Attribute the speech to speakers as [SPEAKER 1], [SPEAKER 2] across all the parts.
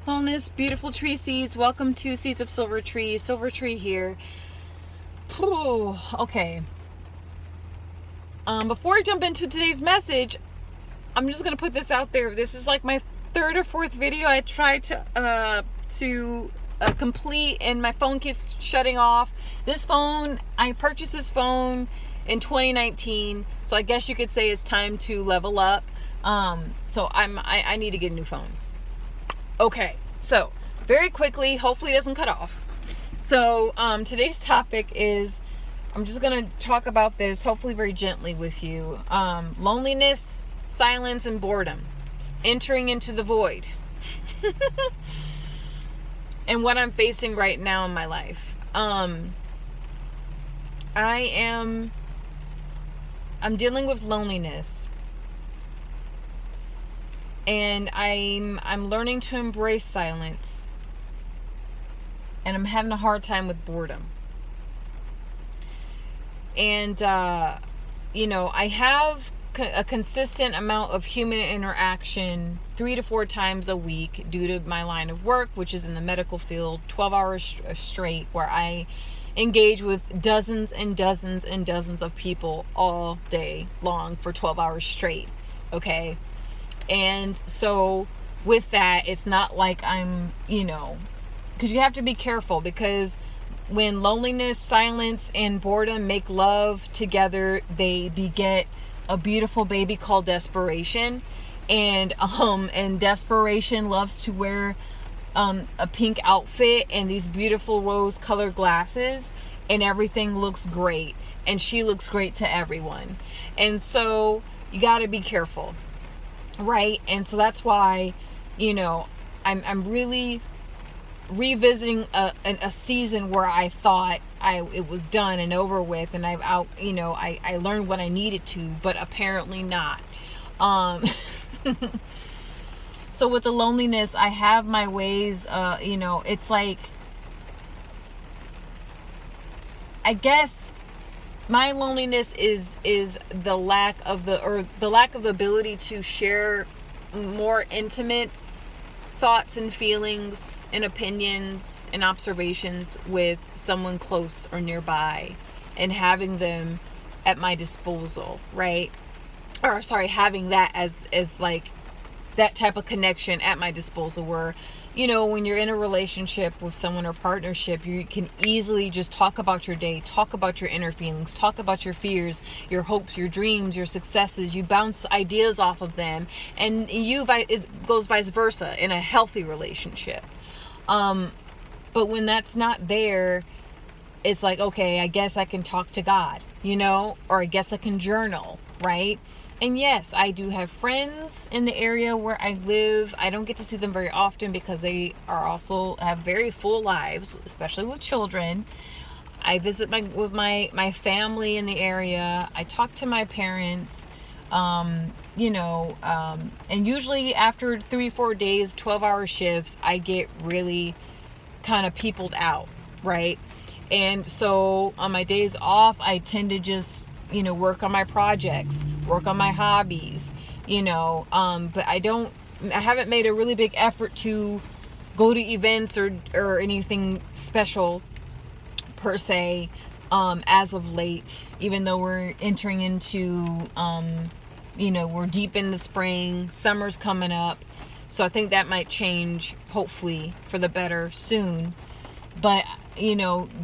[SPEAKER 1] Wholeness, beautiful tree seeds. Welcome to Seeds of Silver Tree. Silver Tree here. Okay. Before I jump into today's message, I'm just gonna put this out there. This is like my third or fourth video I tried to complete, and my phone keeps shutting off. I purchased this phone in 2019, so I guess you could say it's time to level up. So I need to get a new phone. Okay, so very quickly, hopefully it doesn't cut off. So today's topic is, I'm just gonna talk about this hopefully very gently with you. Loneliness, silence, and boredom. Entering into the void. And what I'm facing right now in my life. I'm dealing with loneliness. And I'm learning to embrace silence. And I'm having a hard time with boredom. And I have a consistent amount of human interaction 3 to 4 times a week due to my line of work, which is in the medical field, 12 hours straight, where I engage with dozens and dozens and dozens of people all day long for 12 hours straight. Okay. And so with that, it's not like I'm, because you have to be careful, because when loneliness, silence, and boredom make love together, they beget a beautiful baby called desperation. And desperation loves to wear a pink outfit and these beautiful rose colored glasses, and everything looks great, and she looks great to everyone. And so you got to be careful, right? And so that's why I'm really revisiting a season where I thought it was done and over with, and I learned what I needed to, but apparently not. So with the loneliness, I have my ways. It's like, I guess my loneliness is the lack of the ability to share more intimate thoughts and feelings and opinions and observations with someone close or nearby, and having them at my disposal, right? Or sorry, having that as like that type of connection at my disposal, where when you're in a relationship with someone or partnership, you can easily just talk about your day, talk about your inner feelings, talk about your fears, your hopes, your dreams, your successes. You bounce ideas off of them, and it goes vice versa in a healthy relationship. But when that's not there, it's like, okay, I guess I can talk to God, or I guess I can journal, right? And yes, I do have friends in the area where I live. I don't get to see them very often because they have very full lives, especially with children. I visit with my family in the area. I talk to my parents, and usually after 3-4 days, 12-hour shifts, I get really kind of peopled out, right? And so on my days off, I tend to just work on my projects, work on my hobbies, but I haven't made a really big effort to go to events or anything special per se, as of late, even though we're entering into, we're deep in the spring, summer's coming up. So I think that might change, hopefully for the better soon. But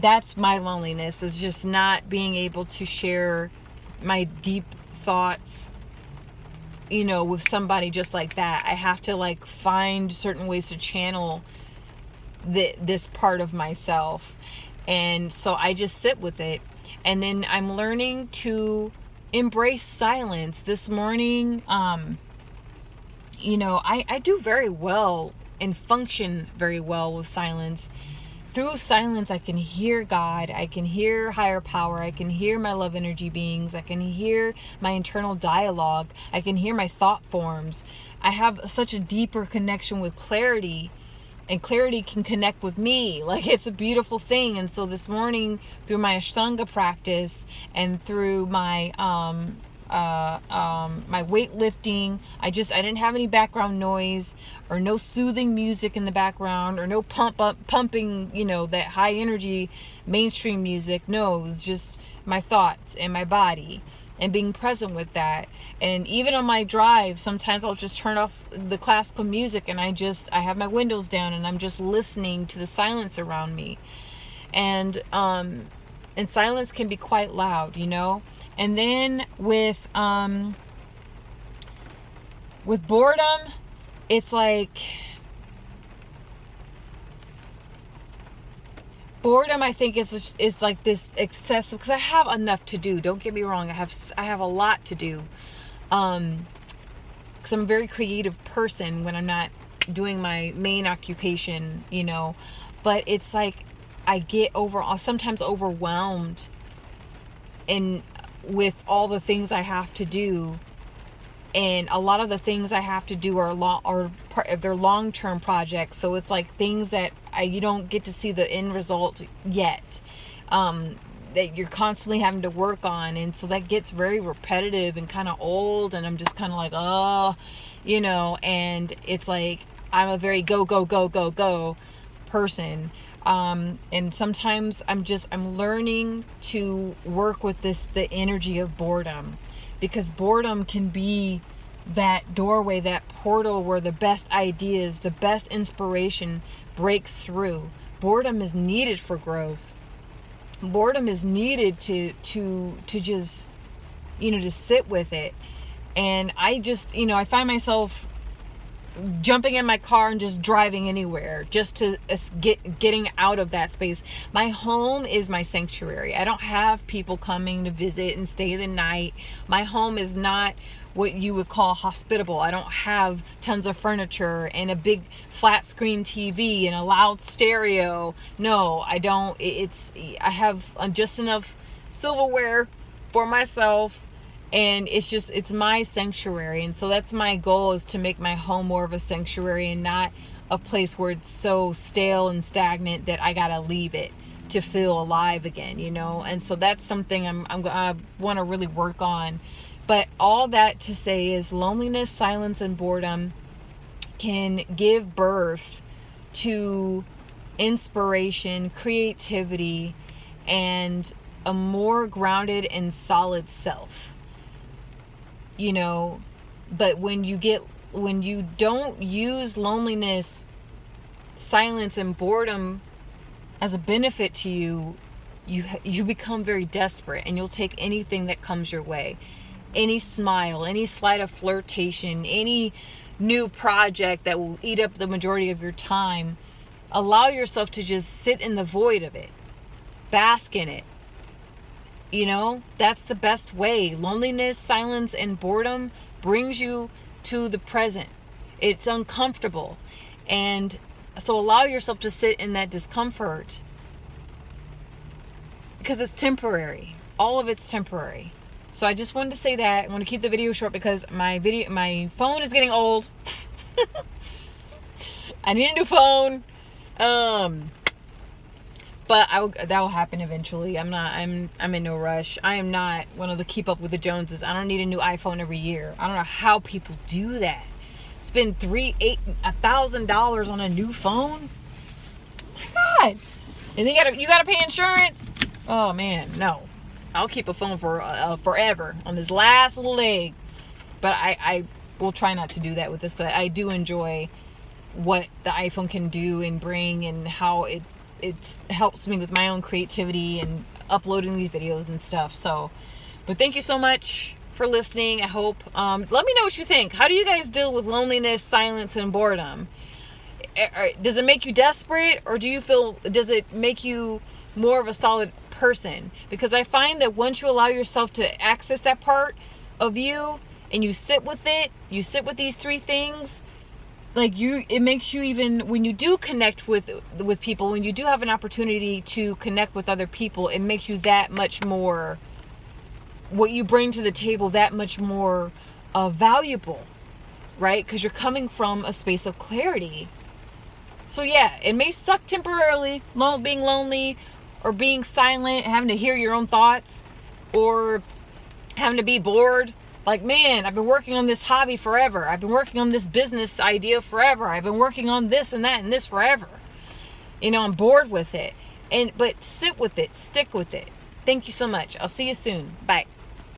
[SPEAKER 1] that's my loneliness, is just not being able to share my deep thoughts, with somebody just like that. I have to find certain ways to channel this part of myself. And so I just sit with it. And then I'm learning to embrace silence. This morning, I do very well and function very well with silence. Through silence, I can hear God, I can hear higher power, I can hear my love energy beings, I can hear my internal dialogue, I can hear my thought forms. I have such a deeper connection with clarity, and clarity can connect with me. It's a beautiful thing. And so this morning, through my Ashtanga practice and through my my weightlifting. I didn't have any background noise or no soothing music in the background or no pumping, that high energy mainstream music. No, it was just my thoughts and my body and being present with that. And even on my drive, sometimes I'll just turn off the classical music and I have my windows down and I'm just listening to the silence around me. And silence can be quite loud, And then with boredom, it's like boredom, I think is like this excessive, because I have enough to do. Don't get me wrong. I have a lot to do. Because I'm a very creative person when I'm not doing my main occupation, but it's like I get sometimes overwhelmed with all the things I have to do. And a lot of the things I have to do are part of their long-term projects. So it's like things that you don't get to see the end result yet, that you're constantly having to work on. And so that gets very repetitive and kind of old. And I'm just kind of like, and it's like, I'm a very go, go, go, go, go person. And sometimes I'm learning to work with the energy of boredom, because boredom can be that doorway, that portal where the best ideas, the best inspiration breaks through. Boredom is needed for growth. Boredom is needed to just, to sit with it. And I find myself jumping in my car and just driving anywhere just to getting out of that space. My home is my sanctuary. I don't have people coming to visit and stay the night. My home is not what you would call hospitable. I don't have tons of furniture and a big flat screen TV and a loud stereo. No, I don't. I have just enough silverware for myself. And it's my sanctuary. And so that's my goal, is to make my home more of a sanctuary and not a place where it's so stale and stagnant that I gotta leave it to feel alive again, And so that's something I want to really work on. But all that to say is loneliness, silence, and boredom can give birth to inspiration, creativity, and a more grounded and solid self. But when you don't use loneliness, silence, and boredom as a benefit to you, you become very desperate, and you'll take anything that comes your way. Any smile, any slight of flirtation, any new project that will eat up the majority of your time. Allow yourself to just sit in the void of it. Bask in it. That's the best way. Loneliness, silence, and boredom brings you to the present. It's uncomfortable. And so allow yourself to sit in that discomfort, because it's temporary. All of it's temporary. So I just wanted to say that. I want to keep the video short because my phone is getting old. I need a new phone. But that will happen eventually. I'm in no rush. I am not one of the keep up with the Joneses. I don't need a new iPhone every year. I don't know how people do that. Spend $1,000 on a new phone. My God. And then you gotta pay insurance. Oh man, no. I'll keep a phone for forever on this last little leg. But I will try not to do that with this, because I do enjoy what the iPhone can do and bring, and how it helps me with my own creativity and uploading these videos and stuff. So, but thank you so much for listening. I hope, let me know what you think. How do you guys deal with loneliness, silence, and boredom? Does it make you desperate, or does it make you more of a solid person? Because I find that once you allow yourself to access that part of you and you sit with it, you sit with these three things, it makes you, even when you do connect with people, when you do have an opportunity to connect with other people, it makes you that much more, what you bring to the table, that much more valuable, right? Because you're coming from a space of clarity. So yeah, it may suck temporarily, being lonely, or being silent, having to hear your own thoughts, or having to be bored Like, man, I've been working on this hobby forever. I've been working on this business idea forever. I've been working on this and that and this forever. I'm bored with it. But sit with it. Stick with it. Thank you so much. I'll see you soon. Bye.